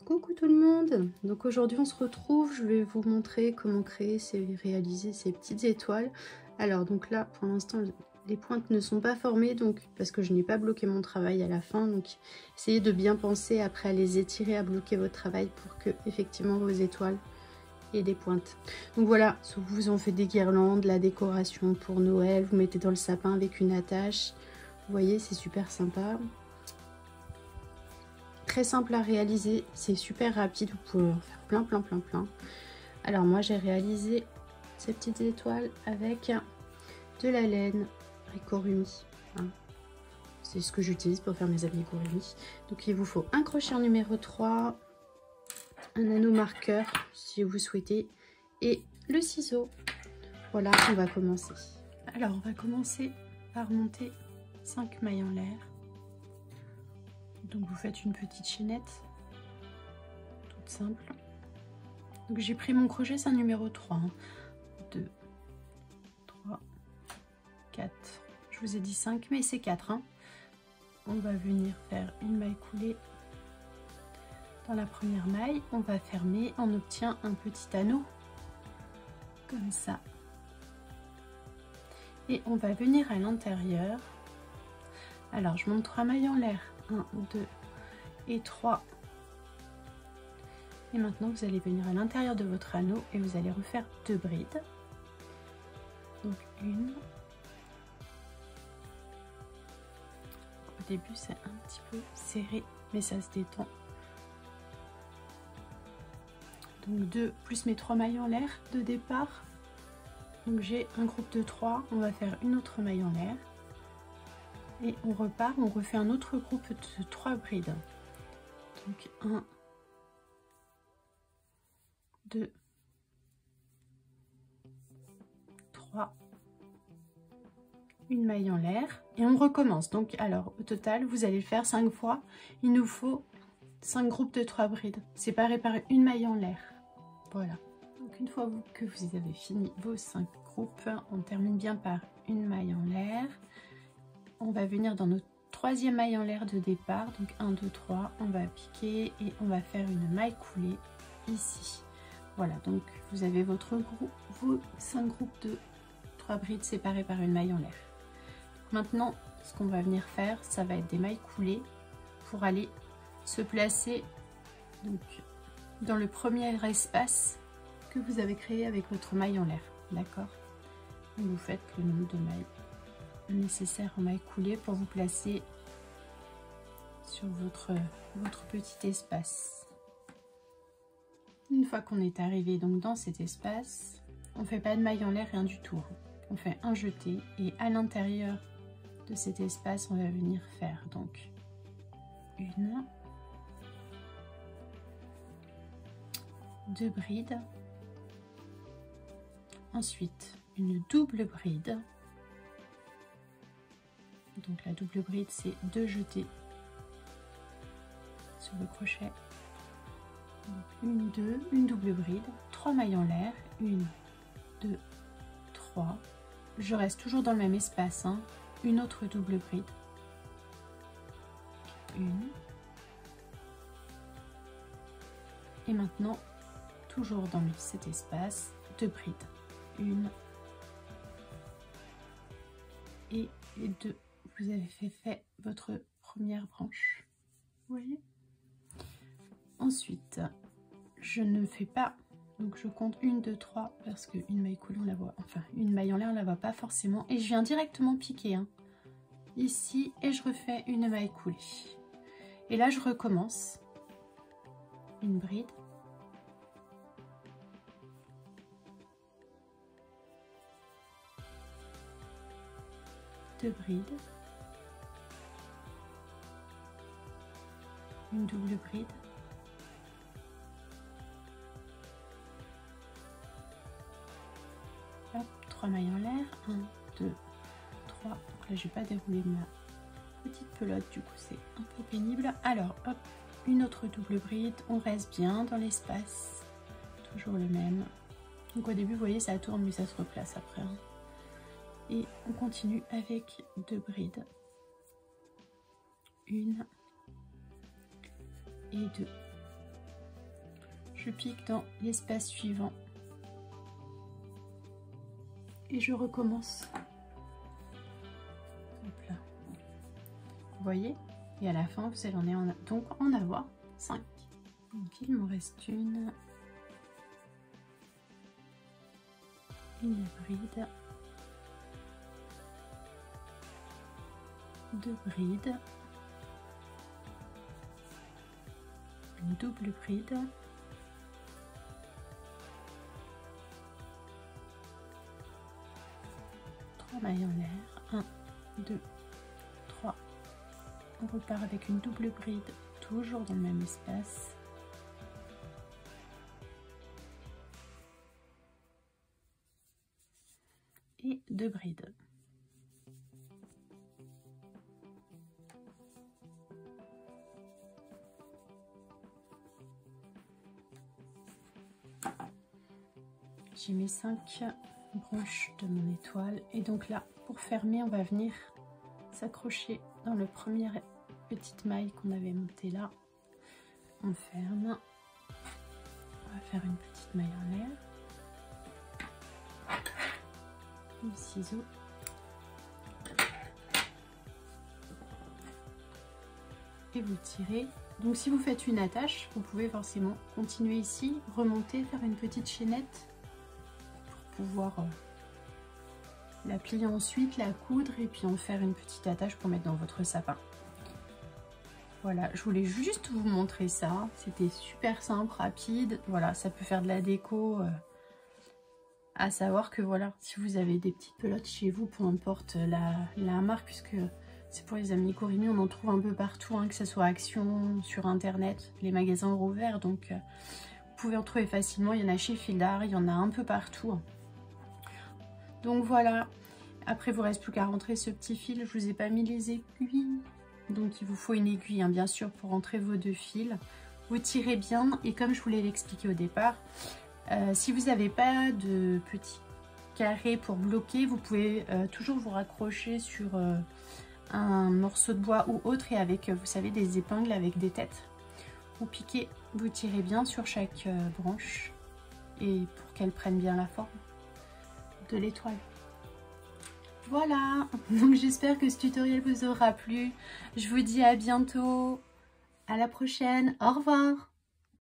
Coucou tout le monde. Donc aujourd'hui on se retrouve, je vais vous montrer comment créer et réaliser ces petites étoiles. Alors donc là pour l'instant les pointes ne sont pas formées, donc parce que je n'ai pas bloqué mon travail à la fin, donc essayez de bien penser après à les étirer, à bloquer votre travail pour que effectivement vos étoiles aient des pointes. Donc voilà, vous en faites des guirlandes, la décoration pour Noël, vous mettez dans le sapin avec une attache, vous voyez c'est super sympa. Très simple à réaliser, c'est super rapide, vous pouvez en faire plein. Alors moi j'ai réalisé ces petites étoiles avec de la laine Ricorumi, hein. C'est ce que j'utilise pour faire mes amigurumi. Donc il vous faut un crochet en numéro 3, un anneau marqueur si vous souhaitez, et le ciseau. Voilà, on va commencer. Alors on va commencer par monter 5 mailles en l'air. Donc vous faites une petite chaînette toute simple. Donc j'ai pris mon crochet, c'est un numéro 3, 2 3 4, je vous ai dit 5 mais c'est 4, hein. On va venir faire une maille coulée dans la première maille, on va fermer, on obtient un petit anneau comme ça et on va venir à l'intérieur. Alors je monte 3 mailles en l'air, 1 2 et 3. Et maintenant vous allez venir à l'intérieur de votre anneau et vous allez refaire 2 brides. Donc une. Au début c'est un petit peu serré mais ça se détend. Donc 2 plus mes 3 mailles en l'air de départ. Donc j'ai un groupe de 3, on va faire une autre maille en l'air. Et on repart, on refait un autre groupe de 3 brides. Donc 1, 2, 3, une maille en l'air et on recommence. Donc alors au total vous allez le faire 5 fois, il nous faut 5 groupes de 3 brides séparés par une maille en l'air. Voilà, donc une fois que vous avez fini vos 5 groupes, on termine bien par une maille en l'air. On va venir dans notre troisième maille en l'air de départ, donc 1 2 3, on va piquer et on va faire une maille coulée ici. Voilà, donc vous avez votre groupe, vos 5 groupes de 3 brides séparés par une maille en l'air. Maintenant, ce qu'on va venir faire, ça va être des mailles coulées pour aller se placer donc, dans le premier espace que vous avez créé avec votre maille en l'air. D'accord? Vous faites le nombre de mailles nécessaires en mailles coulées pour vous placer sur votre petit espace. Une fois qu'on est arrivé donc dans cet espace, on ne fait pas de maille en l'air, rien du tout. On fait un jeté et à l'intérieur de cet espace, on va venir faire donc une, 2 brides, ensuite une double bride. Donc la double bride, c'est 2 jetés sur le crochet. Donc, une, 2, une double bride, 3 mailles en l'air, 1, 2, 3. Je reste toujours dans le même espace, hein. Une autre double bride, une, et maintenant toujours dans cet espace, 2 brides, une et 2. Vous avez fait votre première branche, vous voyez. Ensuite je ne fais pas, donc je compte 1 2 3 parce qu'une maille coulée on la voit, enfin une maille en l'air on la voit pas forcément, et je viens directement piquer, hein, ici, et je refais une maille coulée et là je recommence une bride, deux brides, une double bride, hop, 3 mailles en l'air, 1 2 3. Donc là je vais pas dérouler ma petite pelote, du coup c'est un peu pénible. Alors hop, une autre double bride, on reste bien dans l'espace, toujours le même. Donc au début vous voyez ça tourne mais ça se replace après, hein. Et on continue avec 2 brides, une et 2, je pique dans l'espace suivant et je recommence. Hop là. Vous voyez? Et à la fin, vous allez donc en avoir 5. Donc il me reste une bride, 2 brides, une double bride, mailles en l'air, 1, 2, 3, on repart avec une double bride, toujours dans le même espace, et 2 brides. J'ai mis 5 branches de mon étoile et donc là pour fermer on va venir s'accrocher dans le premier petite maille qu'on avait montée là. On ferme, on va faire une petite maille en l'air, le ciseau, et vous tirez. Donc si vous faites une attache, vous pouvez forcément continuer ici, remonter, faire une petite chaînette pour pouvoir la plier ensuite, la coudre et puis en faire une petite attache pour mettre dans votre sapin. Voilà, je voulais juste vous montrer ça, c'était super simple, rapide, voilà, ça peut faire de la déco, à savoir que voilà, si vous avez des petites pelotes chez vous, peu importe la marque, puisque c'est pour les amis Corinne, on en trouve un peu partout, hein, que ce soit Action, sur internet, les magasins ont rouvert, donc vous pouvez en trouver facilement, il y en a chez Fil d'Art, il y en a un peu partout. Donc voilà, après il vous reste plus qu'à rentrer ce petit fil, je vous ai pas mis les aiguilles, donc il vous faut une aiguille hein, bien sûr pour rentrer vos 2 fils. Vous tirez bien et comme je vous l'ai expliqué au départ, si vous n'avez pas de petits carrés pour bloquer, vous pouvez toujours vous raccrocher sur un morceau de bois ou autre et avec, vous savez, des épingles avec des têtes. Vous piquez, vous tirez bien sur chaque branche et pour qu'elle prenne bien la forme de l'étoile. Voilà, donc j'espère que ce tutoriel vous aura plu. Je vous dis à bientôt, à la prochaine, au revoir.